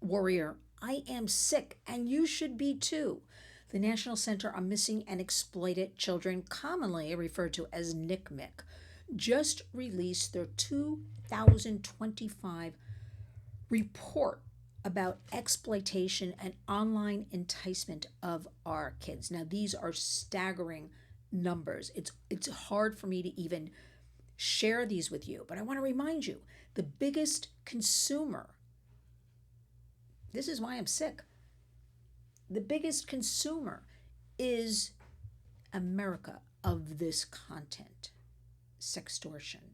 Warrior, I am sick, and you should be too. The National Center on Missing and Exploited Children, commonly referred to as NCMEC, just released their 2025 report about exploitation and online enticement of our kids. Now, these are staggering numbers. It's hard for me to even share these with you, but I want to remind you, the biggest consumer, this is why I'm sick, the biggest consumer is America of this content. Sextortion,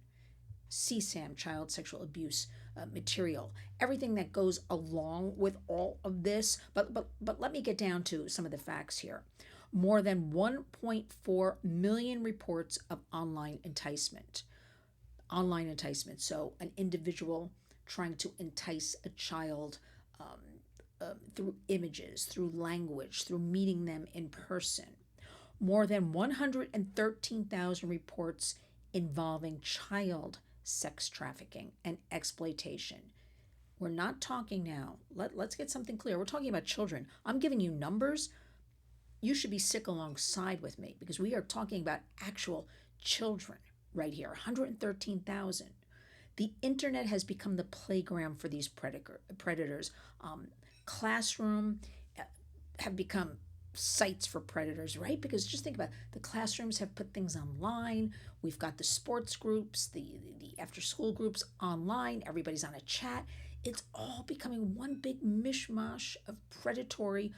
CSAM, child sexual abuse material, everything that goes along with all of this. But let me get down to some of the facts here. More than 1.4 million reports of online enticement. Online enticement, so an individual trying to entice a child through images, through language, through meeting them in person. More than 113,000 reports involving child sex trafficking and exploitation. We're not talking now, let's get something clear. We're talking about children. I'm giving you numbers. You should be sick alongside with me because we are talking about actual children right here, 113,000. The internet has become the playground for these predators. Classroom have become sites for predators, right? Because just think about it. The classrooms have put things online. We've got the sports groups, the after school groups online. Everybody's on a chat. It's all becoming one big mishmash of predatory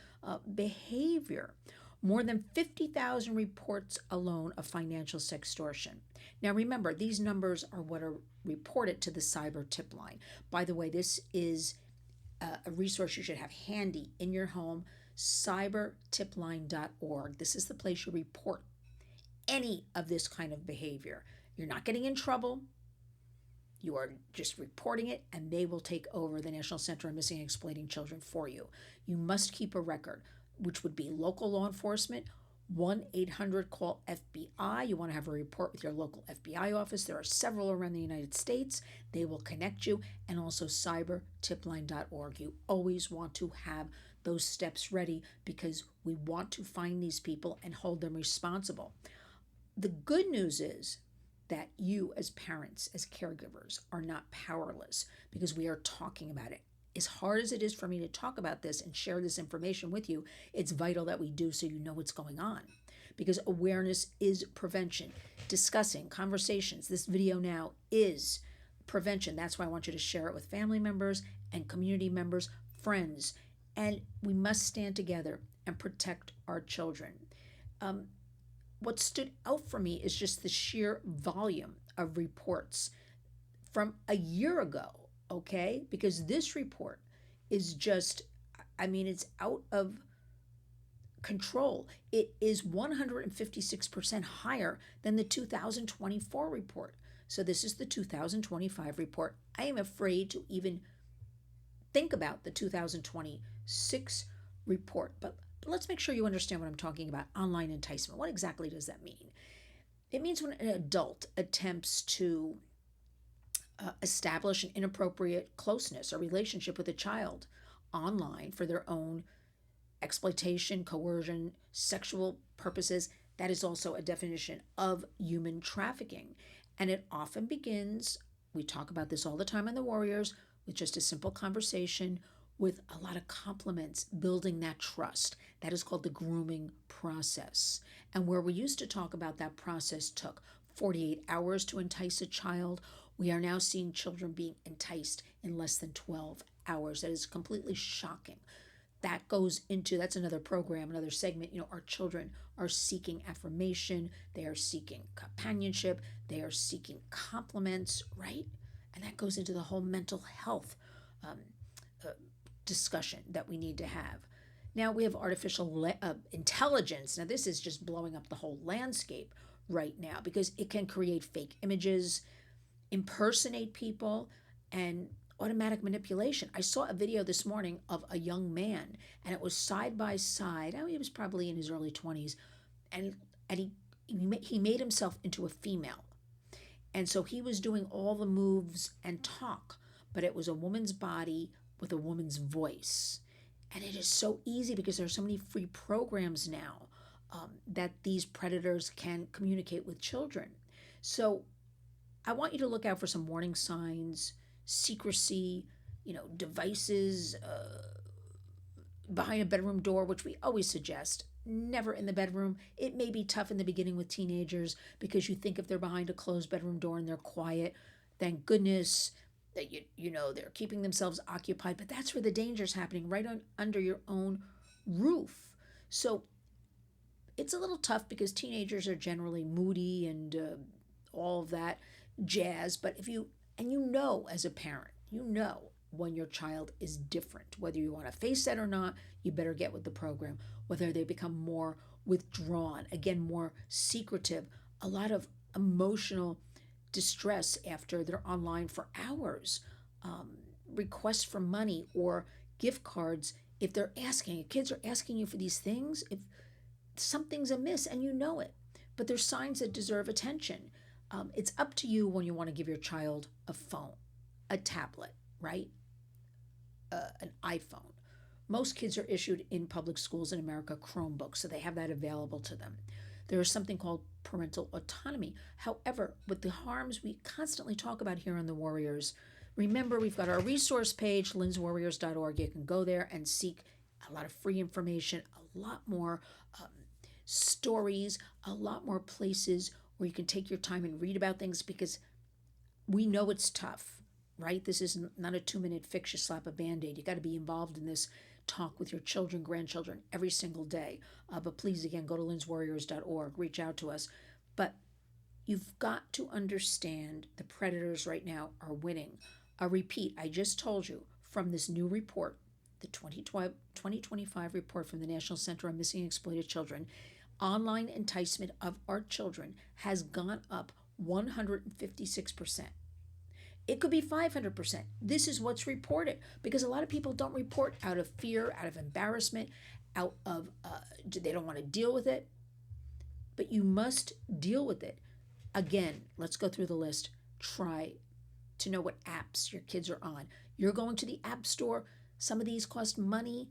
behavior. More than 50,000 reports alone of financial sextortion. Now remember, these numbers are what are reported to the cyber tip line. By the way, this is a resource you should have handy in your home, cybertipline.org. This is the place you report any of this kind of behavior. You're not getting in trouble. You are just reporting it, and they will take over the National Center on Missing and Exploiting Children for you. You must keep a record, which would be local law enforcement, 1-800-CALL-FBI. You want to have a report with your local FBI office. There are several around the United States. They will connect you. And also cybertipline.org. You always want to have those steps ready because we want to find these people and hold them responsible. The good news is that you as parents, as caregivers, are not powerless because we are talking about it. As hard as it is for me to talk about this and share this information with you, it's vital that we do so you know what's going on. Because awareness is prevention. Discussing, conversations, this video now is prevention. That's why I want you to share it with family members and community members, friends. And we must stand together and protect our children. What stood out for me is just the sheer volume of reports from a year ago. Okay, because this report is just, it's out of control. It is 156% higher than the 2024 report. So this is the 2025 report. I am afraid to even think about the 2026 report, but let's make sure you understand what I'm talking about. Online enticement. What exactly does that mean? It means when an adult attempts to establish an inappropriate closeness or relationship with a child online for their own exploitation, coercion, sexual purposes. That is also a definition of human trafficking. And it often begins, we talk about this all the time on The Warriors, with just a simple conversation with a lot of compliments, building that trust. That is called the grooming process. And where we used to talk about that process took 48 hours to entice a child, we are now seeing children being enticed in less than 12 hours. That is completely shocking. That goes into, that's another program, another segment. Our children are seeking affirmation. They are seeking companionship. They are seeking compliments, right? And that goes into the whole mental health discussion that we need to have. Now we have artificial intelligence. Now this is just blowing up the whole landscape right now because it can create fake images, impersonate people, and automatic manipulation. I saw a video this morning of a young man, and it was side by side. He was probably in his early 20s, and he made himself into a female. And so he was doing all the moves and talk, but it was a woman's body with a woman's voice. And it is so easy because there are so many free programs now that these predators can communicate with children. So I want you to look out for some warning signs, secrecy, devices behind a bedroom door, which we always suggest. Never in the bedroom. It may be tough in the beginning with teenagers because you think if they're behind a closed bedroom door and they're quiet, thank goodness that they're keeping themselves occupied. But that's where the danger is happening, right under your own roof. So it's a little tough because teenagers are generally moody and all of that jazz. But as a parent, when your child is different, whether you want to face that or not, you better get with the program. Whether they become more withdrawn, again, more secretive, a lot of emotional distress after they're online for hours, requests for money or gift cards. If kids are asking you for these things, if something's amiss and you know it, but there's signs that deserve attention. It's up to you when you want to give your child a phone, a tablet, right? An iPhone. Most kids are issued in public schools in America Chromebooks, so they have that available to them. There is something called parental autonomy. However, with the harms we constantly talk about here on The Warriors, remember we've got our resource page, lynswarriors.org. You can go there and seek a lot of free information, a lot more stories, a lot more places where you can take your time and read about things because we know it's tough, right? This is not a 2-minute fix, you slap a Band-Aid. You got to be involved in this talk with your children, grandchildren every single day. But please, again, go to lynswarriors.org, reach out to us. But you've got to understand the predators right now are winning. A repeat, I just told you from this new report, the 2025 report from the National Center on Missing and Exploited Children, online enticement of our children has gone up 156%. It could be 500%. This is what's reported because a lot of people don't report out of fear, out of embarrassment, out of they don't want to deal with it. But you must deal with it. Again, let's go through the list. Try to know what apps your kids are on. You're going to the app store. Some of these cost money.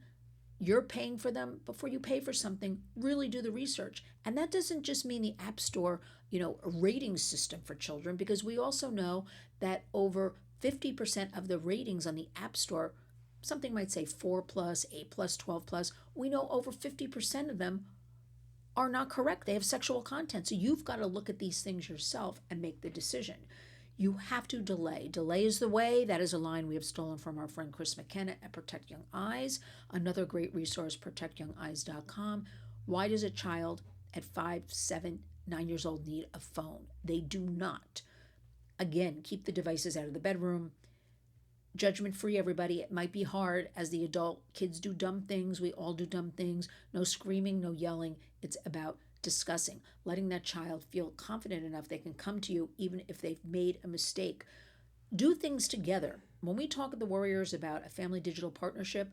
You're paying for them. Before you pay for something, really do the research. And that doesn't just mean the app store, a rating system for children, because we also know that over 50% of the ratings on the app store, something might say 4+, 8+, 12+, we know over 50% of them are not correct. They have sexual content. So you've got to look at these things yourself and make the decision. You have to delay. Delay is the way. That is a line we have stolen from our friend Chris McKenna at Protect Young Eyes. Another great resource, protectyoungeyes.com. Why does a child at 5, 7, 9 years old need a phone? They do not. Again, keep the devices out of the bedroom. Judgment free, everybody. It might be hard as the adult. Kids do dumb things. We all do dumb things. No screaming, no yelling. It's about discussing, letting that child feel confident enough they can come to you even if they've made a mistake. Do things together. When we talk at the Warriors about a family digital partnership,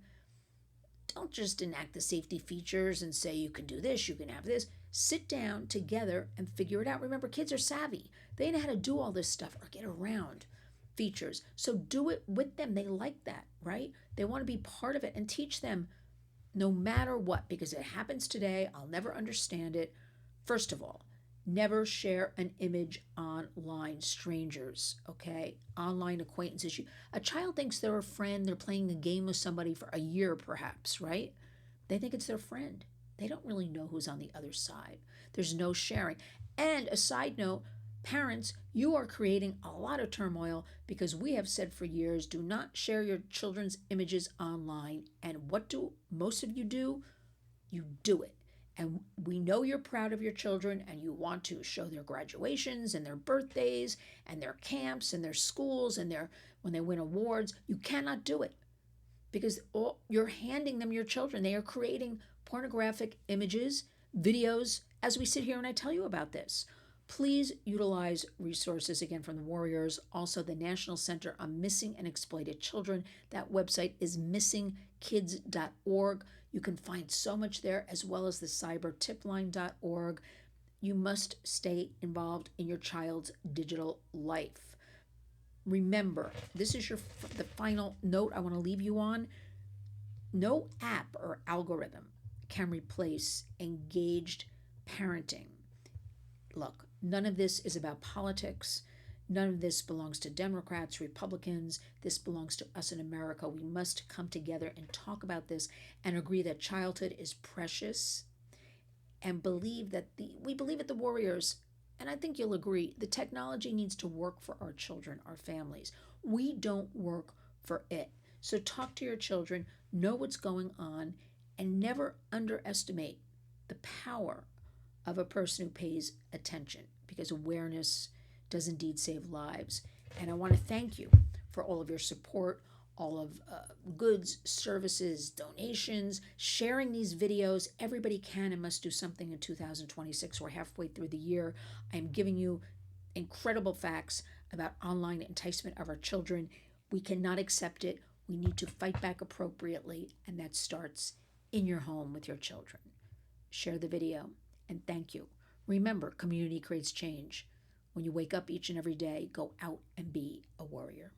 don't just enact the safety features and say you can do this, you can have this. Sit down together and figure it out. Remember, kids are savvy. They know how to do all this stuff or get around features. So do it with them. They like that, right? They want to be part of it and teach them no matter what, because it happens today. I'll never understand it. First of all, never share an image online, strangers, okay? Online acquaintances. A child thinks they're a friend. They're playing a game with somebody for a year, perhaps, right? They think it's their friend. They don't really know who's on the other side. There's no sharing. And a side note, parents, you are creating a lot of turmoil because we have said for years, do not share your children's images online. And what do most of you do? You do it. And we know you're proud of your children and you want to show their graduations and their birthdays and their camps and their schools and when they win awards. You cannot do it because you're handing them your children. They are creating pornographic images, videos, as we sit here and I tell you about this. Please utilize resources, again, from the Warriors. Also, the National Center on Missing and Exploited Children. That website is missingkids.org. You can find so much there, as well as the cybertipline.org. You must stay involved in your child's digital life. Remember, this is the final note I want to leave you on. No app or algorithm can replace engaged parenting. Look, none of this is about politics. None of this belongs to Democrats, Republicans. This belongs to us in America. We must come together and talk about this and agree that childhood is precious and we believe at the Warriors, and I think you'll agree, the technology needs to work for our children, our families. We don't work for it. So talk to your children, know what's going on, and never underestimate the power of a person who pays attention, because awareness does indeed save lives. And I want to thank you for all of your support, all of goods, services, donations, sharing these videos. Everybody can and must do something in 2026. We're halfway through the year. I'm giving you incredible facts about online enticement of our children. We cannot accept it. We need to fight back appropriately, and that starts in your home with your children. Share the video, and thank you. Remember, community creates change. When you wake up each and every day, go out and be a warrior.